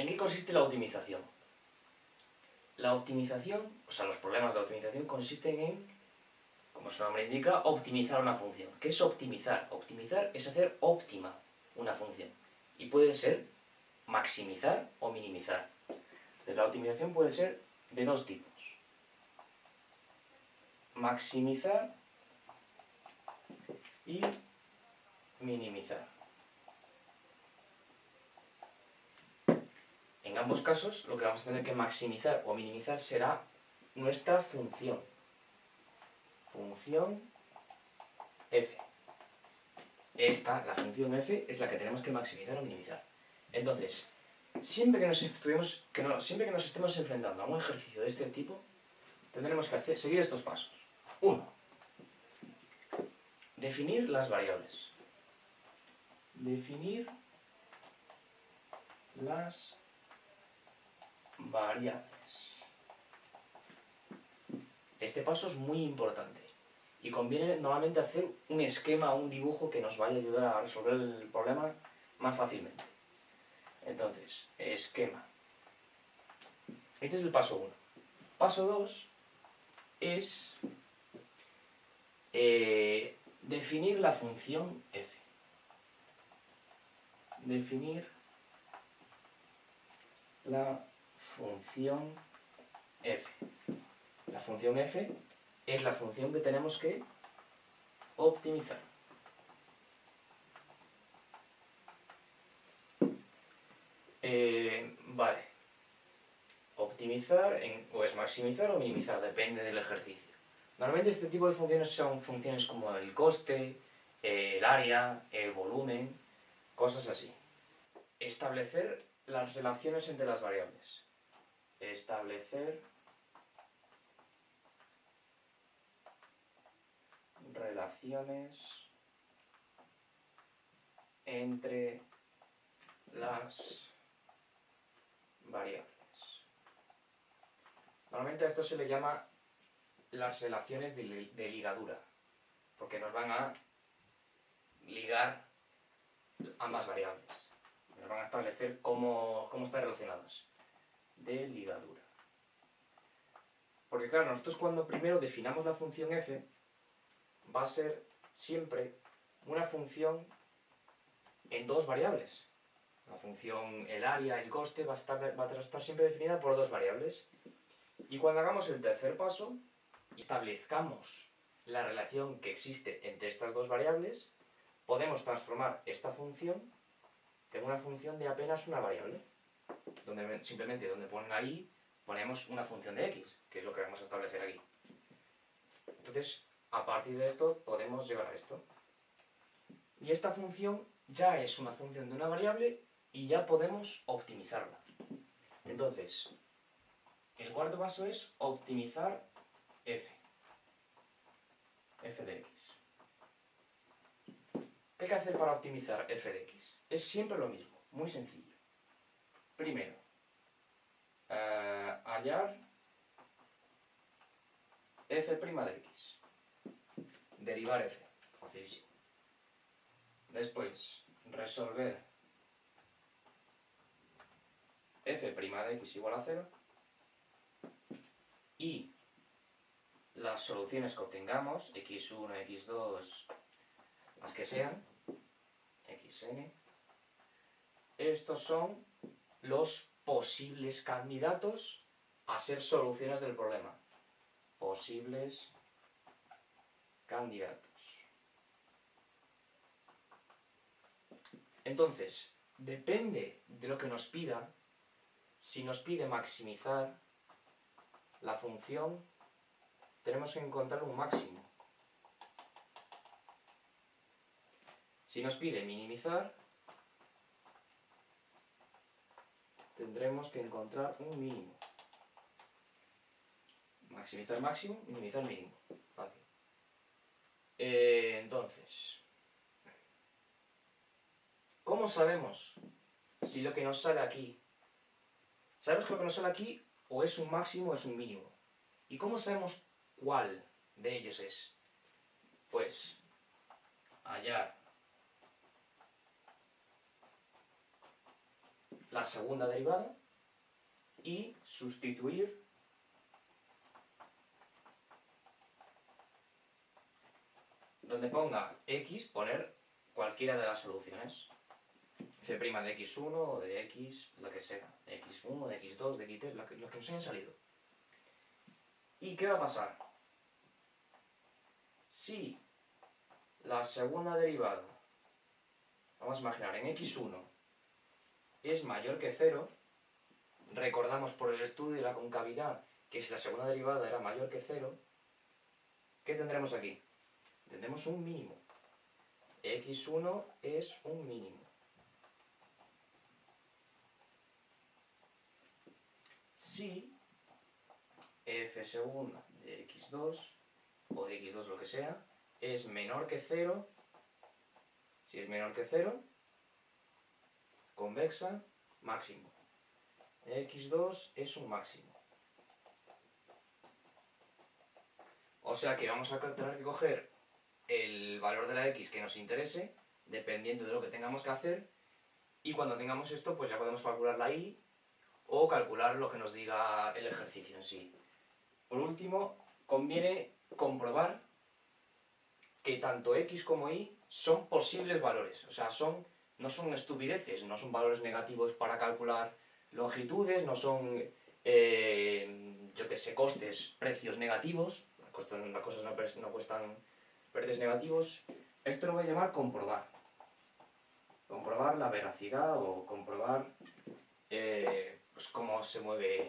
¿En qué consiste la optimización? La optimización, o sea, los problemas de optimización consisten en, como su nombre indica, optimizar una función. ¿Qué es optimizar? Optimizar es hacer óptima una función. Y puede ser maximizar o minimizar. Entonces, la optimización puede ser de dos tipos. Maximizar y minimizar. En ambos casos, lo que vamos a tener que maximizar o minimizar será nuestra función. Función f. La función f, es la que tenemos que maximizar o minimizar. Entonces, siempre que nos estemos enfrentando a un ejercicio de este tipo, tendremos que seguir estos pasos. 1. Definir las variables. Definir las variables. Este paso es muy importante y conviene normalmente hacer un esquema o un dibujo que nos vaya a ayudar a resolver el problema más fácilmente. Entonces, esquema. Este es el paso 1. Paso 2 es definir la función f. Definir la función f. La función f es la función que tenemos que optimizar. Vale. Optimizar o es maximizar o minimizar, depende del ejercicio. Normalmente este tipo de funciones son funciones como el coste, el área, el volumen, cosas así. Establecer las relaciones entre las variables. Establecer relaciones entre las variables. Normalmente a esto se le llama las relaciones de ligadura, porque nos van a ligar ambas variables. Nos van a establecer cómo están relacionadas. De ligadura. Porque claro, nosotros cuando primero definamos la función f, va a ser siempre una función en dos variables. La función, el área, el coste, va a estar siempre definida por dos variables. Y cuando hagamos el tercer paso, y establezcamos la relación que existe entre estas dos variables, podemos transformar esta función en una función de apenas una variable. Simplemente donde ponen ahí, ponemos una función de x, que es lo que vamos a establecer aquí. Entonces, a partir de esto, podemos llegar a esto. Y esta función ya es una función de una variable y ya podemos optimizarla. Entonces, el cuarto paso es optimizar f. F de x. ¿Qué hay que hacer para optimizar f de x? Es siempre lo mismo, muy sencillo. Primero, hallar f' de x. Derivar f. Facilísimo. Después, resolver f' de x igual a 0 y las soluciones que obtengamos, x1, x2, las que sean, xn, estos son los posibles candidatos a ser soluciones del problema. Posibles candidatos. Entonces, depende de lo que nos pida. Si nos pide maximizar la función, tenemos que encontrar un máximo. Si nos pide minimizar, tendremos que encontrar un mínimo. Maximizar máximo, minimizar mínimo. Fácil. Entonces, ¿cómo sabemos si lo que nos sale aquí? Sabemos que lo que nos sale aquí o es un máximo o es un mínimo. ¿Y cómo sabemos cuál de ellos es? Pues, hallar la segunda derivada y sustituir donde ponga x, poner cualquiera de las soluciones. f' de x1 o de x, lo que sea, de x1, de x2, de x3, lo que nos hayan salido. ¿Y qué va a pasar? Si la segunda derivada, vamos a imaginar, en x1 es mayor que 0, recordamos por el estudio de la concavidad que si la segunda derivada era mayor que 0, ¿qué tendremos aquí? Tendremos un mínimo. x1 es un mínimo. Si f segunda de x2 o de x2 lo que sea es menor que 0, si es menor que 0, convexa, máximo. x2 es un máximo. O sea que vamos a tener que coger el valor de la x que nos interese, dependiendo de lo que tengamos que hacer, y cuando tengamos esto, pues ya podemos calcular la y o calcular lo que nos diga el ejercicio en sí. Por último, conviene comprobar que tanto x como y son posibles valores, o sea, no son estupideces, no son valores negativos para calcular longitudes, no son, yo que sé, costes, precios negativos, las cosas no cuestan precios negativos. Esto lo voy a llamar comprobar. Comprobar la veracidad o comprobar pues cómo se mueve